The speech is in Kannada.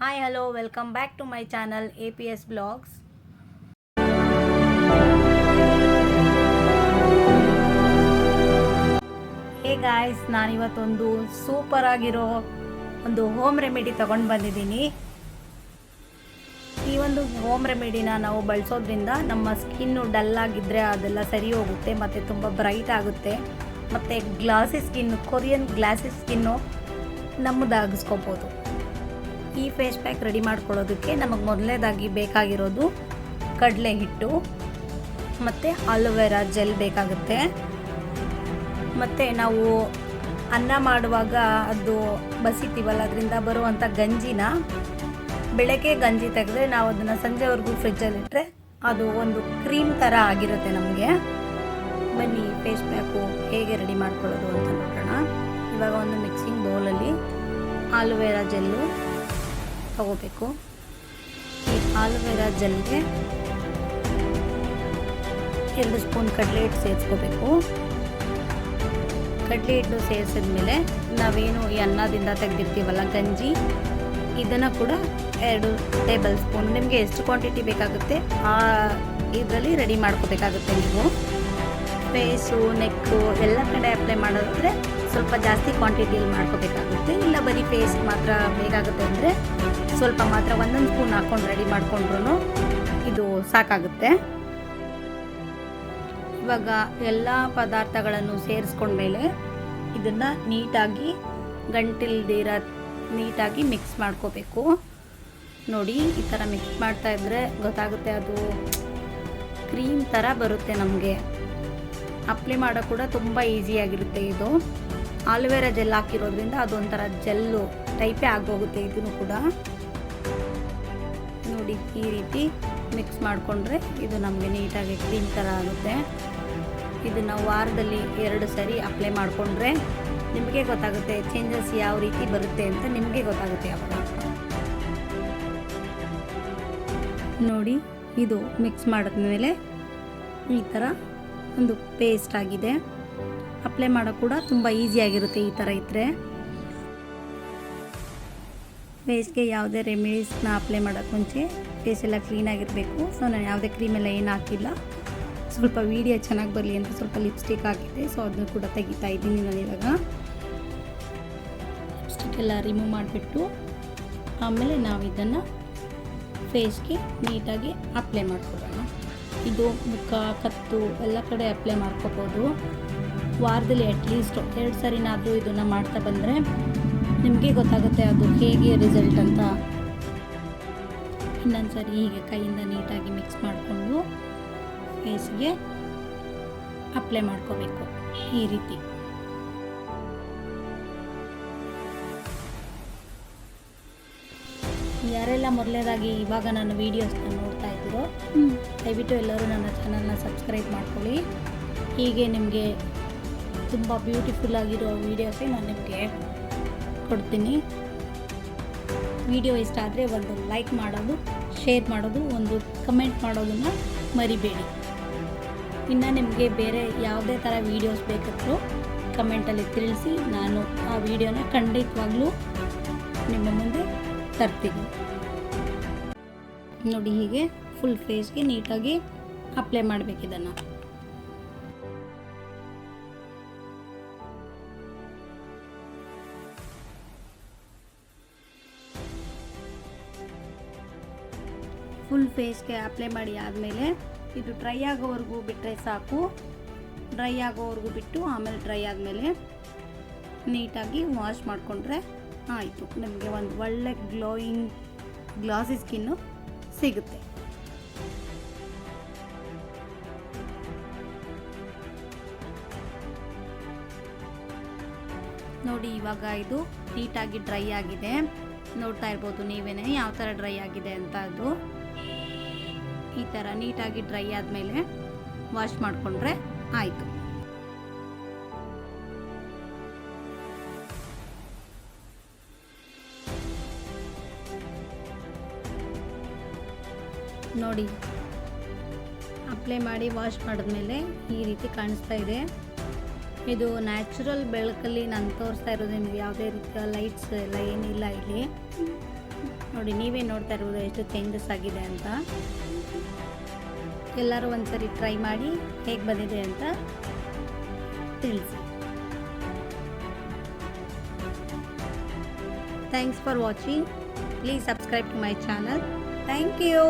Hi, hello, welcome back to my channel APS Vlogs. Hey guys, ನಾನಿವತ್ತೊಂದು ಸೂಪರ್ ಆಗಿರೋ ಒಂದು ಹೋಮ್ ರೆಮಿಡಿ ತಗೊಂಡು ಬಂದಿದ್ದೀನಿ. ಈ ಒಂದು ಹೋಮ್ ರೆಮಿಡಿನ ನಾವು ಬಳಸೋದ್ರಿಂದ ನಮ್ಮ ಸ್ಕಿನ್ನು ಡಲ್ ಆಗಿದ್ದರೆ ಅದೆಲ್ಲ ಸರಿ ಹೋಗುತ್ತೆ ಮತ್ತು ತುಂಬ ಬ್ರೈಟ್ ಆಗುತ್ತೆ. ಮತ್ತು ಗ್ಲಾಸಿ ಸ್ಕಿನ್ನು, ಕೊರಿಯನ್ ಗ್ಲಾಸಿ ಸ್ಕಿನ್ನು ನಮ್ಮದಾಗಿಸ್ಕೋಬೋದು. ಈ ಫೇಸ್ ಪ್ಯಾಕ್ ರೆಡಿ ಮಾಡ್ಕೊಳ್ಳೋದಕ್ಕೆ ನಮಗೆ ಮೊದಲನೇದಾಗಿ ಬೇಕಾಗಿರೋದು ಕಡಲೆ ಹಿಟ್ಟು ಮತ್ತು ಆಲೋವೆರಾ ಜೆಲ್ ಬೇಕಾಗುತ್ತೆ. ಮತ್ತು ನಾವು ಅನ್ನ ಮಾಡುವಾಗ ಅದು ಬಸಿತೀವಲ್ಲ, ಅದರಿಂದ ಬರುವಂಥ ಗಂಜಿನ ಬೆಳಗ್ಗೆ ಗಂಜಿ ತೆಗೆದ್ರೆ ನಾವು ಅದನ್ನು ಸಂಜೆವರೆಗೂ ಫ್ರಿಜ್ಜಲ್ಲಿಟ್ಟರೆ ಅದು ಒಂದು ಕ್ರೀಮ್ ಥರ ಆಗಿರುತ್ತೆ ನಮಗೆ. ಬನ್ನಿ ಫೇಸ್ ಪ್ಯಾಕು ಹೇಗೆ ರೆಡಿ ಮಾಡ್ಕೊಳ್ಳೋದು ಅಂತ ನೋಡೋಣ. ಇವಾಗ ಒಂದು ಮಿಕ್ಸಿಂಗ್ ಬೌಲಲ್ಲಿ ಆಲೋವೆರಾ ಜೆಲ್ಲು ತಗೋಬೇಕು. ಈ ಆಲೋವೆರಾ ಜೆಲ್ಗೆ 2 ಸ್ಪೂನ್ ಕಡಲೆ ಹಿಟ್ಟು ಸೇರಿಸ್ಕೋಬೇಕು. ಕಡಲೆ ಹಿಟ್ಟು ಸೇರಿಸಿದ್ಮೇಲೆ ನಾವೇನು ಈ ಅನ್ನದಿಂದ ತೆಗೆದಿರ್ತೀವಲ್ಲ ಗಂಜಿ, ಇದನ್ನು ಕೂಡ 2 ಟೇಬಲ್ ಸ್ಪೂನ್, ನಿಮಗೆ ಎಷ್ಟು ಕ್ವಾಂಟಿಟಿ ಬೇಕಾಗುತ್ತೆ ಆ ಇದರಲ್ಲಿ ರೆಡಿ ಮಾಡ್ಕೋಬೇಕಾಗುತ್ತೆ. ನೀವು ಫೇಸು, ನೆಕ್ಕು ಎಲ್ಲ ಕಡೆ ಅಪ್ಲೈ ಮಾಡೋದಾದರೆ ಸ್ವಲ್ಪ ಜಾಸ್ತಿ ಕ್ವಾಂಟಿಟಿಯಲ್ಲಿ ಮಾಡ್ಕೋಬೇಕಾಗುತ್ತೆ. ಇಲ್ಲ ಬರೀ ಫೇಸ್ ಮಾತ್ರ ಬೇಕಾಗುತ್ತೆ ಅಂದರೆ ಸ್ವಲ್ಪ ಮಾತ್ರ 1 ಸ್ಪೂನ್ ಹಾಕ್ಕೊಂಡು ರೆಡಿ ಮಾಡಿಕೊಂಡ್ರೂ ಇದು ಸಾಕಾಗುತ್ತೆ. ಇವಾಗ ಎಲ್ಲ ಪದಾರ್ಥಗಳನ್ನು ಸೇರಿಸ್ಕೊಂಡ್ಮೇಲೆ ಇದನ್ನು ನೀಟಾಗಿ ಗಂಟಿಲ್ದಿರ ನೀಟಾಗಿ ಮಿಕ್ಸ್ ಮಾಡ್ಕೋಬೇಕು. ನೋಡಿ, ಈ ಥರ ಮಿಕ್ಸ್ ಮಾಡ್ತಾ ಇದ್ದರೆ ಗೊತ್ತಾಗುತ್ತೆ, ಅದು ಕ್ರೀಮ್ ಥರ ಬರುತ್ತೆ. ನಮಗೆ ಅಪ್ಲೈ ಮಾಡೋ ಕೂಡ ತುಂಬ ಈಸಿಯಾಗಿರುತ್ತೆ. ಇದು ಆಲೋವೆರಾ ಜೆಲ್ ಹಾಕಿರೋದ್ರಿಂದ ಅದೊಂಥರ ಜೆಲ್ಲು ಟೈಪೇ ಆಗೋಗುತ್ತೆ. ಇದನ್ನು ಕೂಡ ನೋಡಿ, ಈ ರೀತಿ ಮಿಕ್ಸ್ ಮಾಡಿಕೊಂಡ್ರೆ ಇದು ನಮಗೆ ನೀಟಾಗಿ ಕ್ರೀಮ್ ಥರ ಆಗುತ್ತೆ. ಇದನ್ನು ವಾರದಲ್ಲಿ 2 ಸರಿ ಅಪ್ಲೈ ಮಾಡಿಕೊಂಡ್ರೆ ನಿಮಗೆ ಗೊತ್ತಾಗುತ್ತೆ ಚೇಂಜಸ್ ಯಾವ ರೀತಿ ಬರುತ್ತೆ ಅಂತ ನಿಮಗೆ ಗೊತ್ತಾಗುತ್ತೆ ಯಾವಾಗ. ನೋಡಿ, ಇದು ಮಿಕ್ಸ್ ಮಾಡಿದ್ಮೇಲೆ ಈ ಥರ ಒಂದು ಪೇಸ್ಟ್ ಆಗಿದೆ. ಅಪ್ಲೈ ಮಾಡೋ ಕೂಡ ತುಂಬ ಈಸಿಯಾಗಿರುತ್ತೆ ಈ ಥರ ಇದ್ದರೆ. ಫೇಸ್ಗೆ ಯಾವುದೇ ರೆಮಿಡೀಸ್ನ ಅಪ್ಲೈ ಮಾಡೋಕ್ಕೆ ಮುಂಚೆ ಫೇಸ್ ಎಲ್ಲ ಕ್ಲೀನಾಗಿರಬೇಕು. ಸೊ ನಾನು ಯಾವುದೇ ಕ್ರೀಮೆಲ್ಲ ಏನು ಹಾಕಿಲ್ಲ. ಸ್ವಲ್ಪ ವೀಡಿಯೋ ಚೆನ್ನಾಗಿ ಬರಲಿ ಅಂತ ಸ್ವಲ್ಪ ಲಿಪ್ಸ್ಟಿಕ್ ಹಾಕಿದ್ದೆ, ಸೊ ಅದನ್ನು ಕೂಡ ತೆಗಿತಾ ಇದ್ದೀನಿ ನಾನು. ಇವಾಗ ಲಿಪ್ಸ್ಟಿಕ್ ಎಲ್ಲ ರಿಮೂವ್ ಮಾಡಿಬಿಟ್ಟು ಆಮೇಲೆ ನಾವು ಇದನ್ನು ಫೇಸ್ಗೆ ನೀಟಾಗಿ ಅಪ್ಲೈ ಮಾಡ್ಕೊಳ್ಳೋಣ. ಇದು ಮುಖ, ಕತ್ತು ಎಲ್ಲ ಕಡೆ ಅಪ್ಲೈ ಮಾಡ್ಕೋಬೋದು. ವಾರದಲ್ಲಿ ಅಟ್ಲೀಸ್ಟ್ 2 ಸರಿನಾದರೂ ಇದನ್ನು ಮಾಡ್ತಾ ಬಂದರೆ ನಿಮಗೆ ಗೊತ್ತಾಗುತ್ತೆ ಅದು ಹೇಗೆ ರಿಸಲ್ಟ್ ಅಂತ. ಇನ್ನೊಂದು ಸರಿ ಹೀಗೆ ಕೈಯಿಂದ ನೀಟಾಗಿ ಮಿಕ್ಸ್ ಮಾಡಿಕೊಂಡು ಫೇಸ್ಗೆ ಅಪ್ಲೈ ಮಾಡ್ಕೋಬೇಕು ಈ ರೀತಿ. ಯಾರೆಲ್ಲ ಮೊದಲನೇದಾಗಿ ಇವಾಗ ನನ್ನ ವೀಡಿಯೋಸ್ನ ನೋಡ್ತಾ ಇದ್ದೀರೋ ದಯವಿಟ್ಟು ಎಲ್ಲರೂ ನನ್ನ ಚಾನಲ್ನ ಸಬ್ಸ್ಕ್ರೈಬ್ ಮಾಡ್ಕೊಳ್ಳಿ. ಹೀಗೆ ನಿಮಗೆ ತುಂಬ ಬ್ಯೂಟಿಫುಲ್ ಆಗಿರೋ ವೀಡಿಯೋಸೇ ನಾನು ನಿಮಗೆ ಕೊಡ್ತೀನಿ. ವಿಡಿಯೋ ಇಷ್ಟ ಆದರೆ ಒಂದು ಲೈಕ್ ಮಾಡೋದು, ಶೇರ್ ಮಾಡೋದು, ಒಂದು ಕಮೆಂಟ್ ಮಾಡೋದನ್ನು ಮರಿಬೇಡಿ. ಇನ್ನು ನಿಮಗೆ ಬೇರೆ ಯಾವುದೇ ಥರ ವೀಡಿಯೋಸ್ ಬೇಕಾದರೂ ಕಮೆಂಟಲ್ಲಿ ತಿಳಿಸಿ, ನಾನು ಆ ವಿಡಿಯೋನ ಖಂಡಿತವಾಗ್ಲೂ ನಿಮ್ಮ ಮುಂದೆ ತರ್ತೀನಿ. ನೋಡಿ, ಹೀಗೆ ಫುಲ್ ಫೇಸ್ಗೆ ನೀಟಾಗಿ ಅಪ್ಲೈ ಮಾಡಬೇಕಿದನ್ನು. ಫುಲ್ ಫೇಸ್ಗೆ ಅಪ್ಲೈ ಮಾಡಿ ಆದಮೇಲೆ ಇದು ಡ್ರೈ ಆಗೋವರೆಗೂ ಬಿಟ್ಟರೆ ಸಾಕು. ಡ್ರೈ ಆಗೋವರೆಗೂ ಬಿಟ್ಟು ಆಮೇಲೆ ಡ್ರೈ ಆದಮೇಲೆ ನೀಟಾಗಿ ವಾಶ್ ಮಾಡಿಕೊಂಡ್ರೆ ಆಯಿತು. ನಿಮಗೆ ಒಂದು ಒಳ್ಳೆ ಗ್ಲೋಯಿಂಗ್ ಗ್ಲಾಸಿ ಸ್ಕಿನ್ನು ಸಿಗುತ್ತೆ. ನೋಡಿ, ಇವಾಗ ಇದು ನೀಟಾಗಿ ಡ್ರೈ ಆಗಿದೆ. ನೋಡ್ತಾ ಇರ್ಬೋದು ನೀವೇನೇ ಯಾವ ಥರ ಡ್ರೈ ಆಗಿದೆ ಅಂತ. ಅದು ಈ ಥರ ನೀಟಾಗಿ ಡ್ರೈ ಆದಮೇಲೆ ವಾಶ್ ಮಾಡಿಕೊಂಡ್ರೆ ಆಯಿತು. ನೋಡಿ, ಅಪ್ಲೈ ಮಾಡಿ ವಾಶ್ ಮಾಡಿದ್ಮೇಲೆ ಈ ರೀತಿ ಕಾಣಿಸ್ತಾ ಇದೆ. ಇದು ನ್ಯಾಚುರಲ್ ಬೆಳಕಲ್ಲಿ ನಾನು ತೋರಿಸ್ತಾ ಇರೋದು. ನಿಮಗೆ ಯಾವುದೇ ರೀತಿಯ ಲೈಟ್ಸ್ ಎಲ್ಲ ಏನಿಲ್ಲ ಇಲ್ಲಿ. ನೋಡಿ, ನೀವೇ ನೋಡ್ತಾ ಇರ್ಬೋದು ಎಷ್ಟು ಚೇಂಜಸ್ ಆಗಿದೆ ಅಂತ. ಎಲ್ಲರೂ ಒಂದ್ಸರಿ ಟ್ರೈ ಮಾಡಿ ಹೇಗೆ ಬಂದಿದೆ ಅಂತ ತಿಳಿಸಿ. Thanks for watching. Please subscribe to my channel. Thank you.